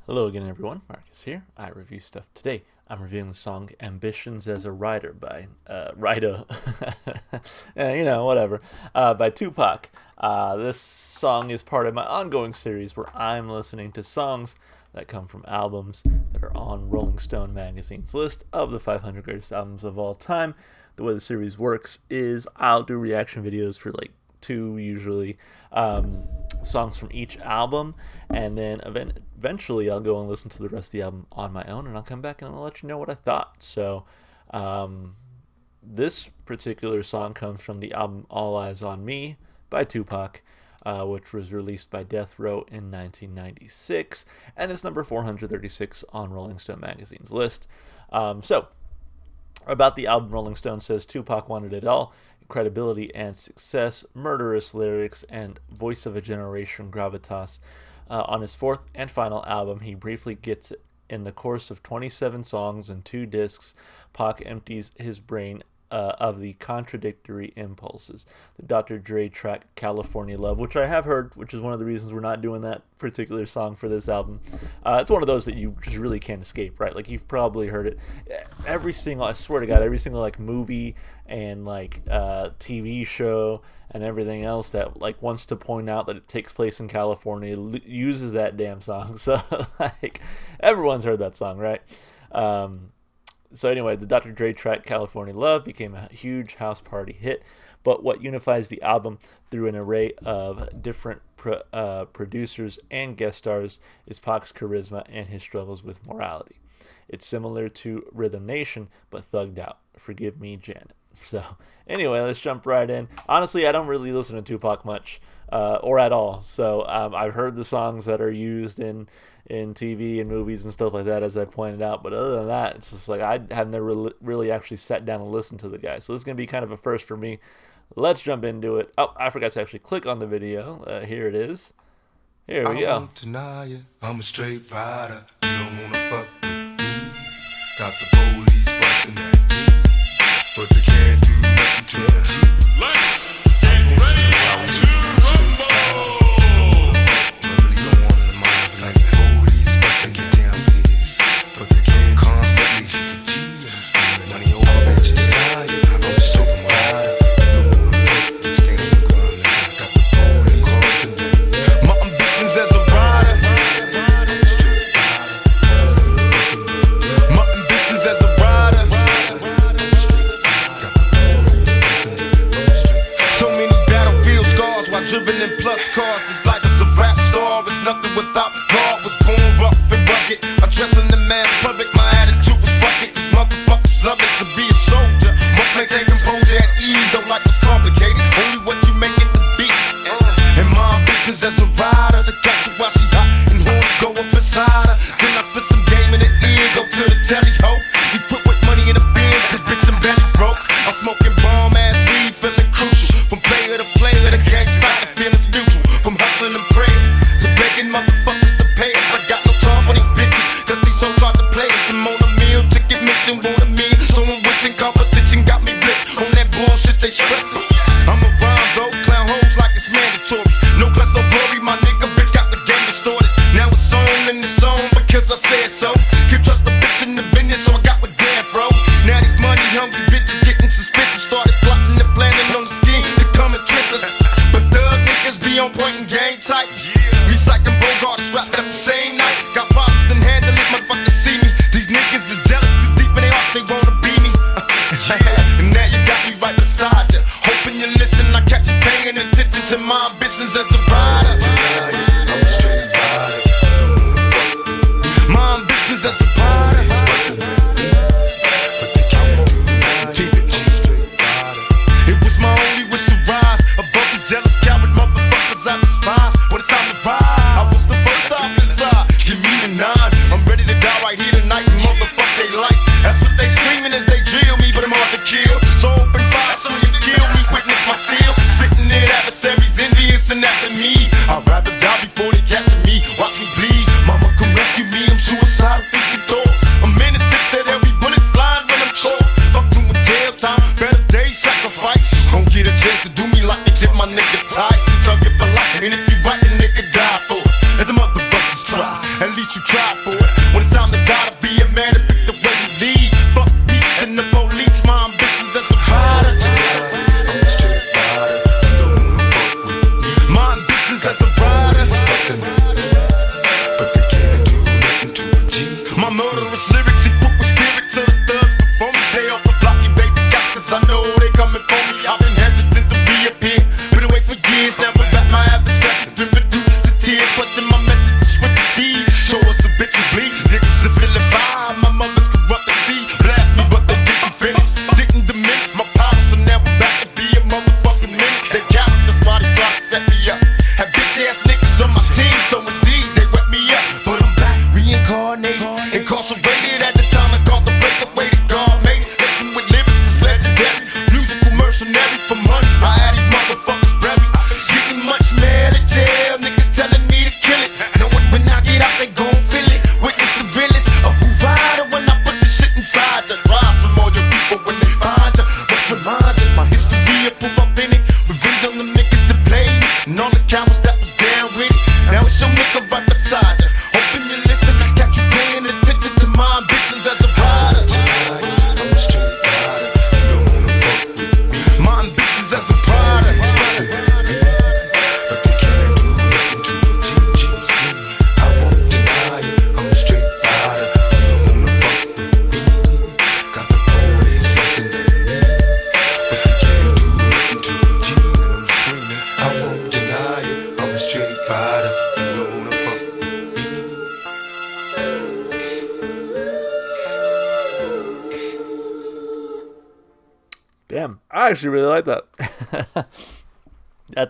Hello again, everyone. Marcus here. I review stuff today. I'm reviewing the song "Ambitionz" as a Rider by Ridah. Whatever. By Tupac. This song is part of my ongoing series where I'm listening to songs that come from albums that are on Rolling Stone magazine's list of the 500 greatest albums of all time. The way the series works is I'll do reaction videos for like two usually songs from each album, and then eventually I'll go and listen to the rest of the album on my own, and I'll come back and I'll let you know what I thought. So this particular song comes from the album All Eyes on Me by Tupac, which was released by Death Row in 1996, and it's number 436 on Rolling Stone magazine's list. So about the album, Rolling Stone says Tupac wanted it all: credibility and success, murderous lyrics, and voice of a generation gravitas. On his fourth and final album, he briefly gets it. In the course of 27 songs and 2 discs, Pac empties his brain of the contradictory impulses. The Dr. Dre track California Love, which I have heard, which is one of the reasons we're not doing that particular song for this album. It's one of those that you just really can't escape, right? Like, you've probably heard it. I swear to God, every single like movie and like TV show and everything else that like wants to point out that it takes place in California uses that damn song. So like everyone's heard that song, right? So anyway, the Dr. Dre track California Love became a huge house party hit, but what unifies the album through an array of different producers and guest stars is Pac's charisma and his struggles with morality. It's similar to Rhythm Nation, but thugged out. Forgive me, Janet. So anyway, let's jump right in. Honestly, I don't really listen to Tupac much, or at all. So I've heard the songs that are used in TV and movies and stuff like that, as I pointed out. But other than that, it's just like I have never really actually sat down and listened to the guy. So this is going to be kind of a first for me. Let's jump into it. Oh, I forgot to actually click on the video. Here it is. Here we go. I won't deny it. I'm a straight rider. You don't want to fuck with me. Got the police busting at me, but they can't do nothing to me. Let's get ready to rumble. I'm really going on in the mind like the police busting get down for this, but they can't constantly hit the G. I'm spending money over at your side. I'm a straight rider. You don't want to fuck with me. Stand on the ground like I got the police busting at me. My ambitions as a rider. I'm a straight rider. My ambitions as a rider. So many battlefield scars while driven in plus cars. This life is a rap star, it's nothing without God. Was born rough and rugged, addressing the man public. My attitude was fuck it, these motherfuckers love it to be a soldier. Must maintain composure at ease, don't like what's complicated. Only what you make it to be. And my ambitions as a rider, the got you while she hot and horns go up inside her. Then I spit some game in the ear, go to the telly ho. We put with money in the bins, cause bitch I'm belly broke. I'm smoking bomb ass weed, feeling crucial. From player to player, the game's fine, the feeling's mutual. From hustling and prayers to begging motherfuckers to pay us. I got no time for these bitches, cause these hoes hard to play us. I'm on a meal, ticket mission, want a meal. Someone wishing competition got me blitzed on that bullshit they stressing. I'm a rhyme though, clown hoes like it's mandatory. No class, no glory, my nigga bitch got the game distorted. Now it's on and it's on because I said so. Can't trust a bitch in the business, so I got with damn bro. Now these money hungry bitches getting suspicious. Started plotting and planning on the scheme to come and trick us. But thug niggas be on point and game tight. Recycling Bogart, wrap it up the same night. Got problems, then handle it, motherfuckers see me. These niggas is jealous, too deep in their hearts, they wanna be me. And now you got me right beside you. Hoping you listen, I catch you paying attention to my ambitions as a rider. I'm a straight rider. My ambitions least you tried for it. When it's time to die to be a man to pick the way you lead. Fuck peace and the police, my ambitions as a rider. I'm a straight rider, you don't wanna fuck with me. My ambitions as a rider, but they can't do nothing to a G. My murderous lyrics equip with spirit to the thugs before me. Stay off the block, you baby got, cause I know they coming for me. I've been hesitant to reappear, been away for years, now I'm back my adversary. Been reduced to tears, questing my methods to switch the speed. Show us a bit you bleed, niggas are feeling fine. My mother's corrupt and see, blast me but they didn't finish. Didn't diminish my power, so now I'm back to be a motherfucking menace. They cowards, that's why they try to set me up. Have bitch ass niggas on my team, so indeed they wet me up. But I'm back, reincarnated, incarcerated at the time I called the break away to God made it. Listen with lyrics that's legendary, musical mercenary for money. I had these motherfuckers buried. Getting much mad at jail, niggas telling me to kill it. Knowing when I get out they gon' feel it. Witness the realest of who rider when I put the shit inside. That rise from all your people when they find ya. Must remind ya, my history of proof authentic. Revenge on the niggas that played me and all the cowards that was down with it. Now it's your nigga right beside ya. Hoping you listen, catch you paying attention to my ambitions as a rider. I'm a straight rider, you don't wanna fuck with me. My ambitions as a rider, but they can't do nothing to a G. I won't deny it, I'm a straight rider, you don't wanna fuck with me. Got the police rushing at me, but they can't do nothing to a G. And I'm screaming, I won't deny it, I'm a straight rider, you don't wanna fuck with me. Damn, I actually really like that.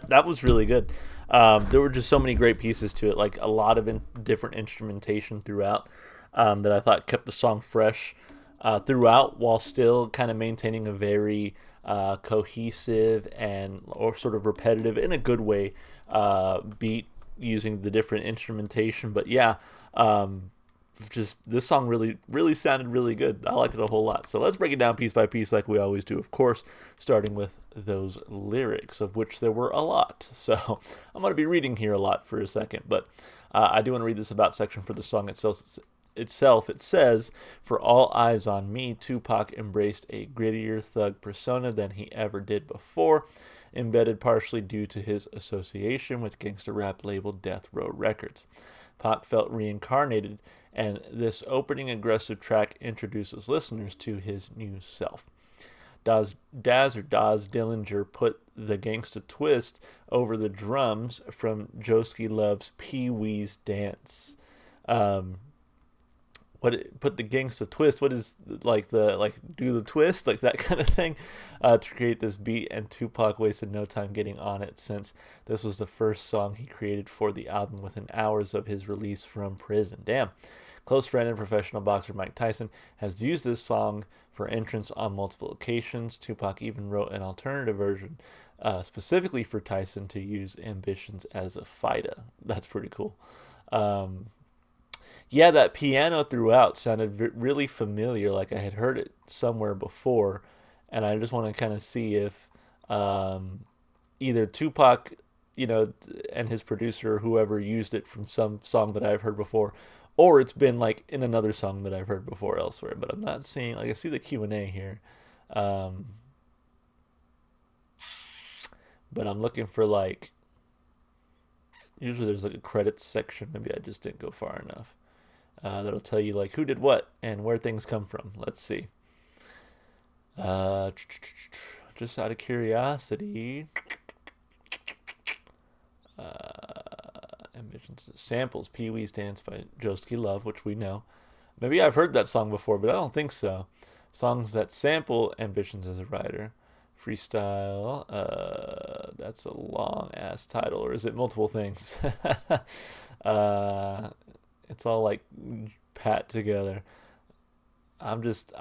That was really good. There were just so many great pieces to it, like a lot of different instrumentation throughout that I thought kept the song fresh throughout while still kind of maintaining a very cohesive and or sort of repetitive in a good way beat using the different instrumentation. But yeah, just this song really sounded really good. I liked it a whole lot. So let's break it down piece by piece like we always do, of course, starting with those lyrics, of which there were a lot. So I'm going to be reading here a lot for a second, but I do want to read this about section for the song itself. It says, "For all eyes on me, Tupac embraced a grittier thug persona than he ever did before, embedded partially due to his association with gangster rap label Death Row Records. Pac felt reincarnated, and this opening aggressive track introduces listeners to his new self. Daz Dillinger put the gangsta twist over the drums from Joski Love's Pee Wee's Dance." Put the gangsta twist? What is do the twist, like that kind of thing, to create this beat? And Tupac wasted no time getting on it, since this was the first song he created for the album within hours of his release from prison. Damn. Close friend and professional boxer Mike Tyson has used this song for entrance on multiple occasions. Tupac even wrote an alternative version specifically for Tyson to use Ambitionz as a fighter. That's pretty cool. Yeah, that piano throughout sounded really familiar, like I had heard it somewhere before, and I just want to kind of see if either Tupac, and his producer or whoever used it from some song that I've heard before, or it's been like in another song that I've heard before elsewhere. But I'm not seeing, I see the Q&A here, but I'm looking for usually there's a credits section. Maybe I just didn't go far enough. That'll tell you who did what and where things come from. Let's see. Just out of curiosity, Ambitionz samples Pee Wee's Dance by Joski Love, which we know. Maybe I've heard that song before, but I don't think so. Songs that sample Ambitionz as a writer. Freestyle. That's a long ass title, or is it multiple things? It's all pat together. I just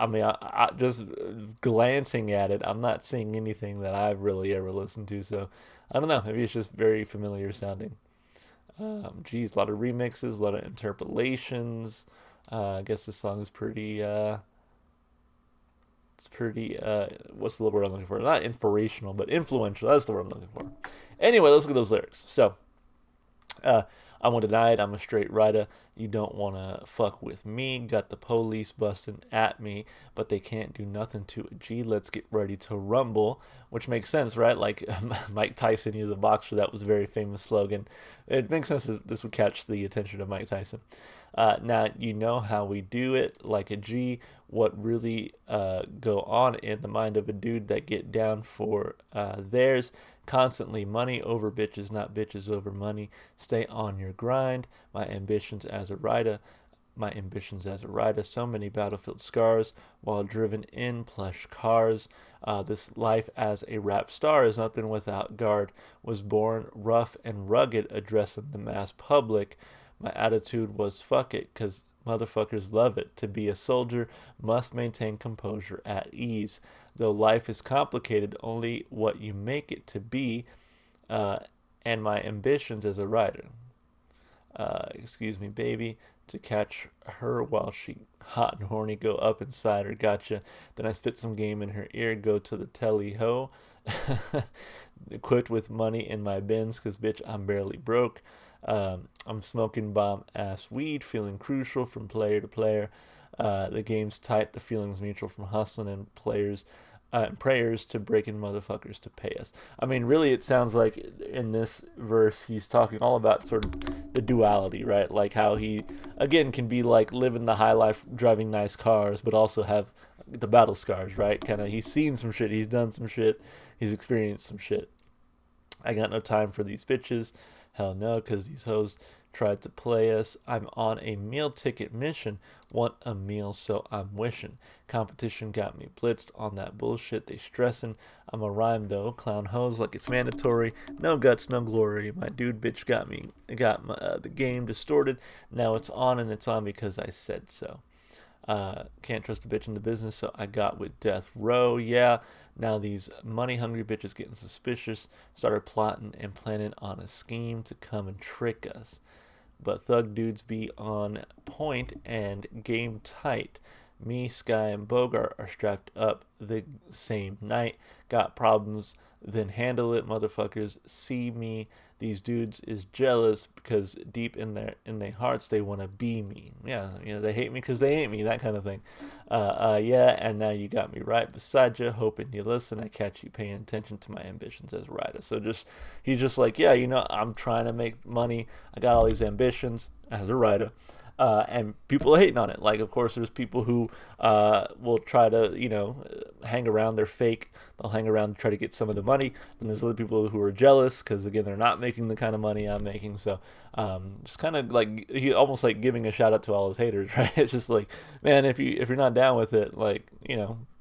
glancing at it, I'm not seeing anything that I've really ever listened to. So I don't know. Maybe it's just very familiar sounding. A lot of remixes, a lot of interpolations. I guess this song is pretty. It's pretty. What's the word I'm looking for? Not inspirational, but influential. That's the word I'm looking for. Anyway, let's look at those lyrics. So, I want to deny it. I'm a straight Ridah. You don't want to fuck with me. Got the police busting at me, but they can't do nothing to a G. Let's get ready to rumble, which makes sense, right? Like Mike Tyson, he was a boxer. That was a very famous slogan. It makes sense that this would catch the attention of Mike Tyson. Now, you know how we do it, like a G. What really go on in the mind of a dude that get down for theirs. Constantly money over bitches, not bitches over money. Stay on your grind. My ambitions as a Ridah. My ambitions as a Ridah. So many battlefield scars while driven in plush cars. This life as a rap star is nothing without guard. Was born rough and rugged, addressing the mass public. My attitude was fuck it, cause motherfuckers love it. To be a soldier, must maintain composure at ease. Though life is complicated, only what you make it to be, and my ambitions as a Ridah. Excuse me, baby, to catch her while she hot and horny, go up inside her, gotcha. Then I spit some game in her ear, go to the telly ho. Quit with money in my bins, cause bitch, I'm barely broke. I'm smoking bomb ass weed, feeling crucial from player to player. The game's tight, the feeling's mutual from hustling and players and prayers to breaking motherfuckers to pay us. I mean, really, it sounds like in this verse he's talking all about sort of the duality, right? Like how he, again, can be like living the high life, driving nice cars, but also have the battle scars, right? Kind of, he's seen some shit, he's done some shit, he's experienced some shit. I got no time for these bitches. Hell no, because these hoes tried to play us. I'm on a meal ticket mission. Want a meal, so I'm wishing. Competition got me blitzed on that bullshit. They stressing. I'm a rhyme though. Clown hoes like it's mandatory. No guts, no glory. My dude bitch got the game distorted. Now it's on and it's on because I said so. Can't trust a bitch in the business, so I got with death row. Yeah, now these money hungry bitches getting suspicious. Started plotting and planning on a scheme to come and trick us. But thug dudes be on point and game tight. Me, Sky, and Bogart are strapped up the same night. Got problems, then handle it, motherfuckers. See me. These dudes is jealous because deep in their hearts they want to be me. Yeah, they hate me because they ain't me, that kind of thing. Yeah, and now you got me right beside you, hoping you listen. I catch you paying attention to my ambitions as a Ridah. So he's just like, yeah, I'm trying to make money. I got all these ambitions as a Ridah. And people are hating on it. Like, of course, there's people who will try to, hang around. They're fake. They'll hang around to try to get some of the money. And there's other people who are jealous because, again, they're not making the kind of money I'm making. So just kind of like he almost like giving a shout out to all his haters, right? It's just like, man, if you're not down with it, like,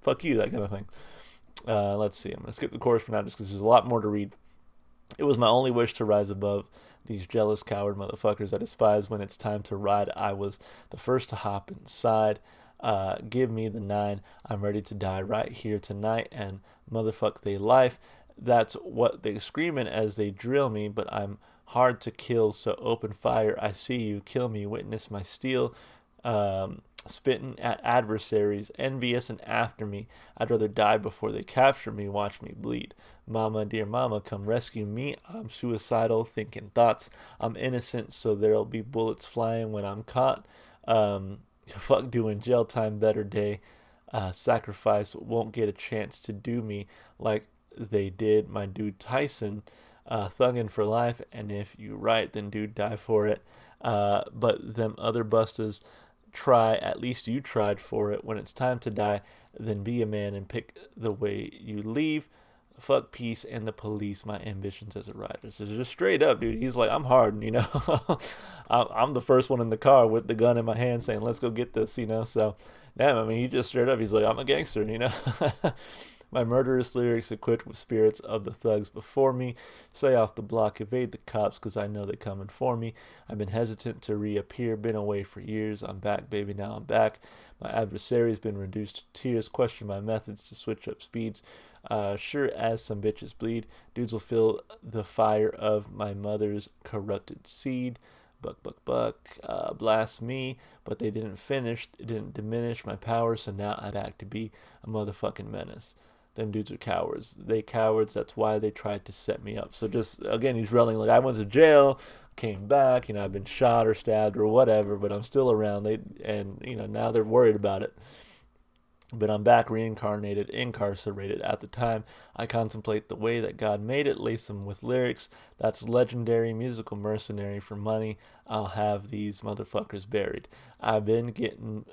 fuck you, that kind of thing. Let's see. I'm gonna skip the chorus for now just because there's a lot more to read. It was my only wish to rise above these jealous coward motherfuckers I despise. When it's time to ride, I was the first to hop inside. Give me the 9. I'm ready to die right here tonight and motherfuck they life. That's what they screaming as they drill me, but I'm hard to kill, so open fire. I see you, kill me, witness my steel. Spitting at adversaries, envious and after me. I'd rather die before they capture me, watch me bleed. Mama, dear mama, come rescue me. I'm suicidal, thinking thoughts. I'm innocent, so there'll be bullets flying when I'm caught. Fuck doing jail time, better day. Sacrifice won't get a chance to do me like they did my dude Tyson. Thuggin' for life, and if you right, then dude, die for it. But them other busters try, at least you tried for it. When it's time to die, then be a man and pick the way you leave. Fuck peace and the police, my ambitions as a Ridah. So just straight up, dude, he's like, I'm hard, I'm the first one in the car with the gun in my hand saying, let's go get this, so damn, I mean, he just straight up, he's like, I'm a gangster, My murderous lyrics equipped with spirits of the thugs before me. Stay off the block, evade the cops, cause I know they're coming for me. I've been hesitant to reappear, been away for years. I'm back, baby, now I'm back. My adversary's been reduced to tears. Question my methods to switch up speeds. Sure as some bitches bleed, dudes will feel the fire of my mother's corrupted seed. Buck, buck, buck, blast me, but they didn't finish, it didn't diminish my power, so now I'm back to be a motherfucking menace. Them dudes are cowards. They cowards, that's why they tried to set me up. So just, again, he's railing like, I went to jail, came back. I've been shot or stabbed or whatever, but I'm still around. Now they're worried about it. But I'm back reincarnated, incarcerated. At the time, I contemplate the way that God made it, lace them with lyrics. That's legendary, musical mercenary for money. I'll have these motherfuckers buried. I've been getting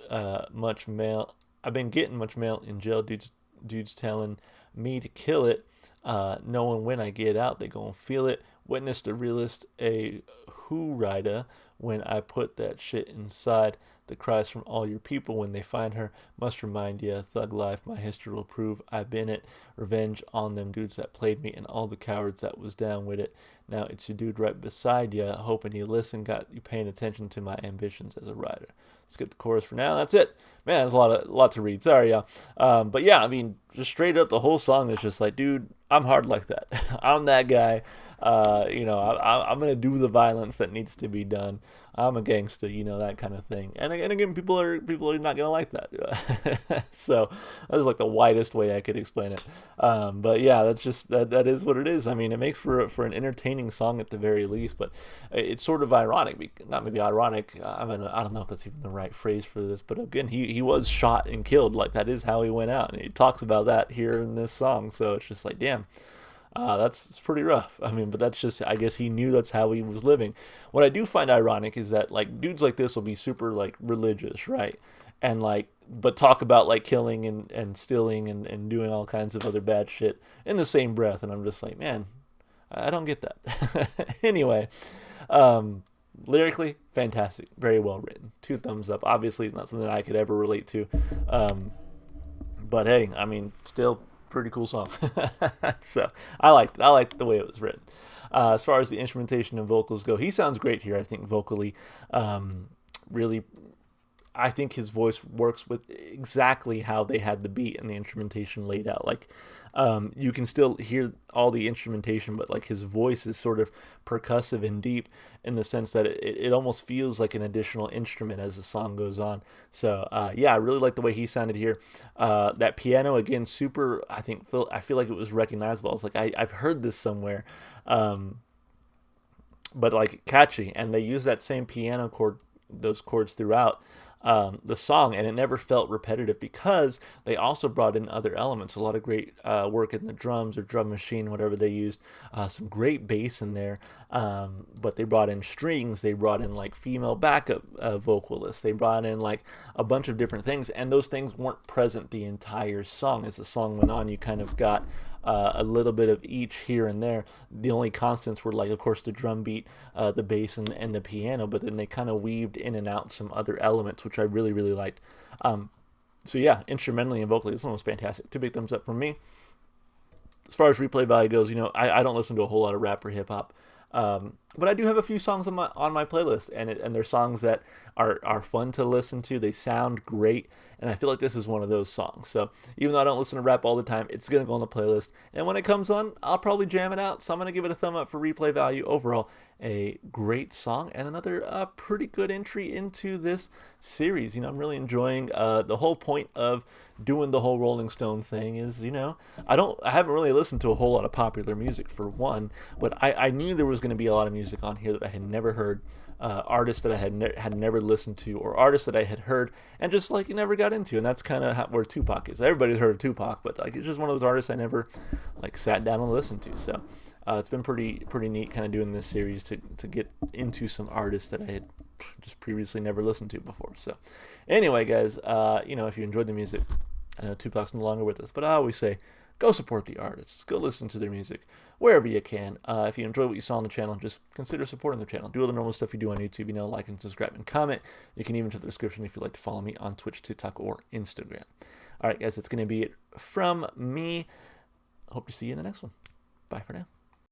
much mail. I've been getting much mail in jail. Dudes telling me to kill it. Knowing when I get out, they gon' feel it. Witness the realist, a who Ridah, when I put that shit inside. The cries from all your people when they find her must remind ya, thug life, my history will prove I've been it. Revenge on them dudes that played me and all the cowards that was down with it. Now it's your dude right beside ya, hoping you listen, got you paying attention to my ambitions as a writer. Let's get the chorus for now. That's it. Man, there's a lot to read. Sorry, y'all. But yeah, I mean, just straight up, the whole song is just like, dude, I'm hard like that. I'm that guy. I'm gonna do the violence that needs to be done. I'm a gangster, that kind of thing. And again, people are not gonna like that. So that's like the widest way I could explain it. But yeah, that's just that is what it is. I mean, it makes for an entertaining song at the very least, but it's sort of ironic. Not maybe ironic. I don't know if that's even the right phrase for this, but again, he was shot and killed. Like, that is how he went out, and he talks about that here in this song. So it's just like, damn. It's pretty rough. I mean, but that's just, I guess he knew that's how he was living. What I do find ironic is that, like, dudes like this will be super, like, religious, right? And, like, but talk about, like, killing and stealing and doing all kinds of other bad shit in the same breath. And I'm just like, man, I don't get that. Anyway, lyrically, fantastic. Very well written. 2 thumbs up. Obviously, it's not something I could ever relate to. But hey, I mean, still pretty cool song. So I liked it. I liked the way it was written. As far as the instrumentation and vocals go, he sounds great here, I think, vocally. Really, I think his voice works with exactly how they had the beat and the instrumentation laid out. Like, you can still hear all the instrumentation, but like his voice is sort of percussive and deep in the sense that it almost feels like an additional instrument as the song goes on. So yeah, I really like the way he sounded here. That piano, again, super, I feel like it was recognizable. I was like, I've heard this somewhere. But like catchy, and they use that same piano chord, those chords throughout the song, and it never felt repetitive because they also brought in other elements. A lot of great work in the drums or drum machine, whatever they used. Some great bass in there, but they brought in strings. They brought in like female backup vocalists. They brought in like a bunch of different things, and those things weren't present the entire song. As the song went on, you kind of got a little bit of each here and there. The only constants were, like, of course, the drum beat, the bass, and the piano, but then they kind of weaved in and out some other elements, which I really, really liked. So yeah, instrumentally and vocally, this one was fantastic. 2 big thumbs up from me. As far as replay value goes, I don't listen to a whole lot of rap or hip hop. But I do have a few songs on my playlist, and they're songs that are fun to listen to. They sound great, and I feel like this is one of those songs. So even though I don't listen to rap all the time, it's gonna go on the playlist, and when it comes on, I'll probably jam it out. So I'm gonna give it a thumb up for replay value. Overall, a great song and another pretty good entry into this series. I'm really enjoying the whole point of doing the whole Rolling Stone thing is, I haven't really listened to a whole lot of popular music for one, but I knew there was going to be a lot of music on here that I had never heard, artists that I had never listened to, or artists that I had heard and just like never got into. And that's kind of where Tupac is. Everybody's heard of Tupac, but like it's just one of those artists I never like sat down and listened to. So it's been pretty neat kind of doing this series to get into some artists that I had just previously never listened to before. So anyway, guys, if you enjoyed the music, I know Tupac's no longer with us, but I always say, go support the artists. Go listen to their music wherever you can. If you enjoy what you saw on the channel, just consider supporting the channel. Do all the normal stuff you do on YouTube. Like and subscribe and comment. You can even check the description if you'd like to follow me on Twitch, TikTok, or Instagram. All right, guys, that's going to be it from me. Hope to see you in the next one. Bye for now.